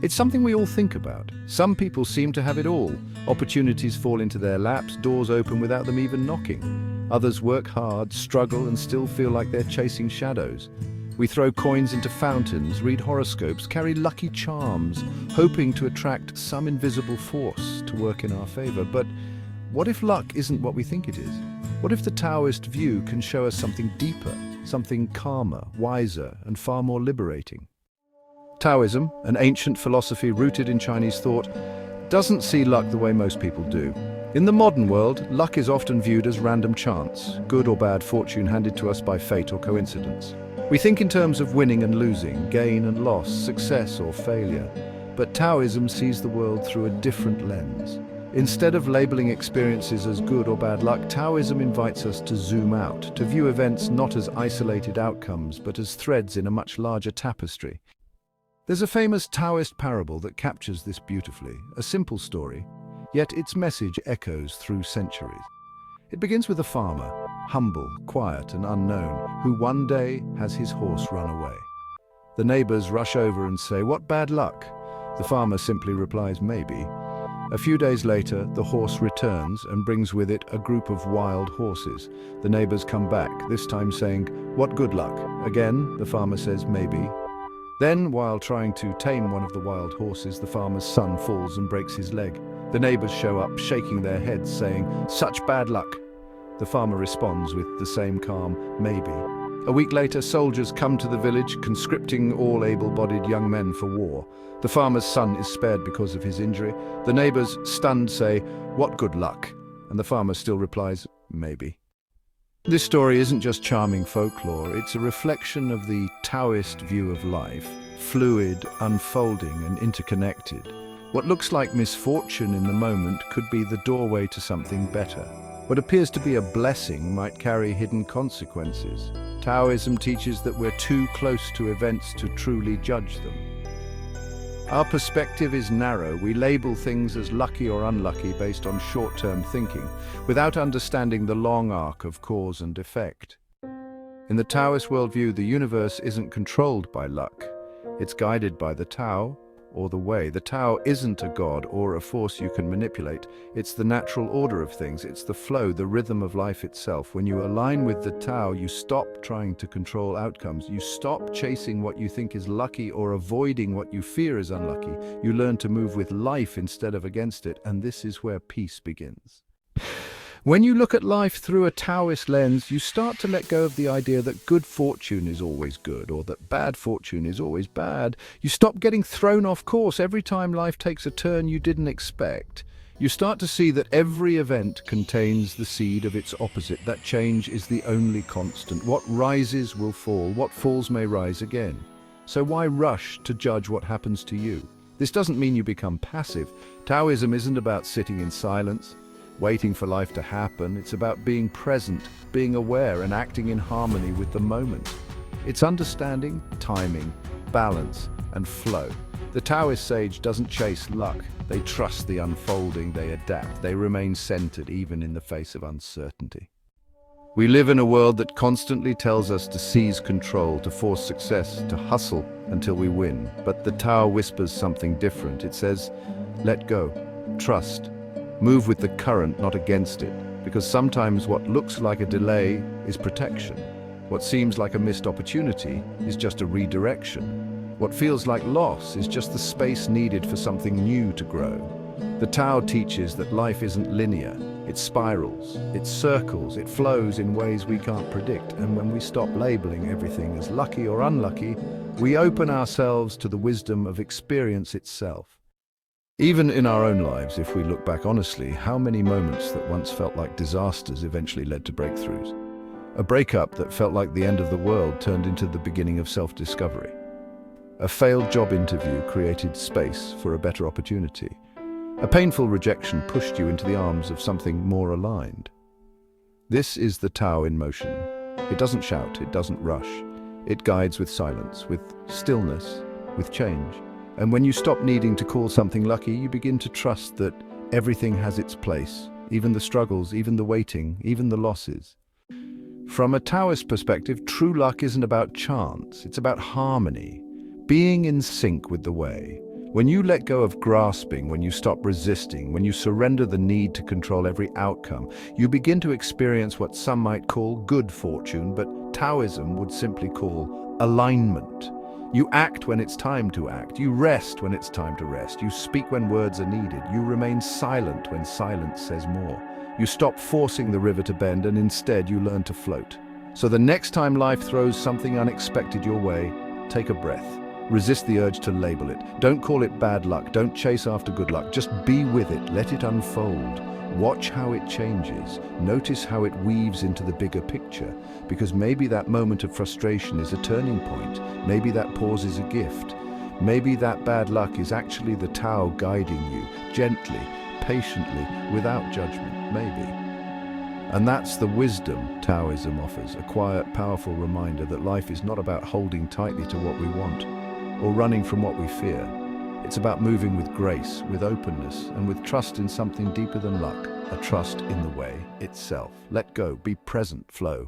It's something we all think about. Some people seem to have it all. Opportunities fall into their laps, doors open without them even knocking. Others work hard, struggle, and still feel like they're chasing shadows. We throw coins into fountains, read horoscopes, carry lucky charms, hoping to attract some invisible force to work in our favor. But what if luck isn't what we think it is? What if the Taoist view can show us something deeper, something calmer, wiser, and far more liberating? Taoism, an ancient philosophy rooted in Chinese thought, doesn't see luck the way most people do. In the modern world, luck is often viewed as random chance, good or bad fortune handed to us by fate or coincidence. We think in terms of winning and losing, gain and loss, success or failure. But Taoism sees the world through a different lens. Instead of labeling experiences as good or bad luck, Taoism invites us to zoom out, to view events not as isolated outcomes, but as threads in a much larger tapestry. There's a famous Taoist parable that captures this beautifully, a simple story, yet its message echoes through centuries. It begins with a farmer, humble, quiet and unknown, who one day has his horse run away. The neighbors rush over and say, "What bad luck?" The farmer simply replies, "Maybe." A few days later, the horse returns and brings with it a group of wild horses. The neighbors come back, this time saying, "What good luck?" Again, the farmer says, "Maybe." Then, while trying to tame one of the wild horses, the farmer's son falls and breaks his leg. The neighbors show up, shaking their heads, saying, "Such bad luck." The farmer responds with the same calm, "Maybe." A week later, soldiers come to the village, conscripting all able-bodied young men for war. The farmer's son is spared because of his injury. The neighbors, stunned, say, "What good luck?" And the farmer still replies, "Maybe." This story isn't just charming folklore, it's a reflection of the Taoist view of life, fluid, unfolding and interconnected. What looks like misfortune in the moment could be the doorway to something better. What appears to be a blessing might carry hidden consequences. Taoism teaches that we're too close to events to truly judge them. Our perspective is narrow. We label things as lucky or unlucky based on short-term thinking, without understanding the long arc of cause and effect. In the Taoist worldview, the universe isn't controlled by luck. It's guided by the Tao, or the way. The Tao isn't a god or a force you can manipulate. It's the natural order of things. It's the flow, the rhythm of life itself. When you align with the Tao, you stop trying to control outcomes. You stop chasing what you think is lucky or avoiding what you fear is unlucky. You learn to move with life instead of against it, and this is where peace begins. When you look at life through a Taoist lens, you start to let go of the idea that good fortune is always good or that bad fortune is always bad. You stop getting thrown off course every time life takes a turn you didn't expect. You start to see that every event contains the seed of its opposite, that change is the only constant. What rises will fall, what falls may rise again. So why rush to judge what happens to you? This doesn't mean you become passive. Taoism isn't about sitting in silence, waiting for life to happen. It's about being present, being aware, and acting in harmony with the moment. It's understanding timing, balance, and flow. The Taoist sage doesn't chase luck. They trust the unfolding, they adapt, they remain centered even in the face of uncertainty. We live in a world that constantly tells us to seize control, to force success, to hustle until we win. But the Tao whispers something different. It says, let go, trust, move with the current, not against it, because sometimes what looks like a delay is protection. What seems like a missed opportunity is just a redirection. What feels like loss is just the space needed for something new to grow. The Tao teaches that life isn't linear. It spirals, it circles, it flows in ways we can't predict. And when we stop labeling everything as lucky or unlucky, we open ourselves to the wisdom of experience itself. Even in our own lives, if we look back honestly, how many moments that once felt like disasters eventually led to breakthroughs? A breakup that felt like the end of the world turned into the beginning of self-discovery. A failed job interview created space for a better opportunity. A painful rejection pushed you into the arms of something more aligned. This is the Tao in motion. It doesn't shout, it doesn't rush. It guides with silence, with stillness, with change. And when you stop needing to call something lucky, you begin to trust that everything has its place, even the struggles, even the waiting, even the losses. From a Taoist perspective, true luck isn't about chance, it's about harmony, being in sync with the way. When you let go of grasping, when you stop resisting, when you surrender the need to control every outcome, you begin to experience what some might call good fortune, but Taoism would simply call alignment. You act when it's time to act. You rest when it's time to rest. You speak when words are needed. You remain silent when silence says more. You stop forcing the river to bend and instead you learn to float. So the next time life throws something unexpected your way, take a breath. Resist the urge to label it. Don't call it bad luck. Don't chase after good luck. Just be with it. Let it unfold. Watch how it changes. Notice how it weaves into the bigger picture. Because maybe that moment of frustration is a turning point. Maybe that pause is a gift. Maybe that bad luck is actually the Tao guiding you, gently, patiently, without judgment, maybe. And that's the wisdom Taoism offers, a quiet, powerful reminder that life is not about holding tightly to what we want or running from what we fear. It's about moving with grace, with openness, and with trust in something deeper than luck, a trust in the way itself. Let go, be present, flow.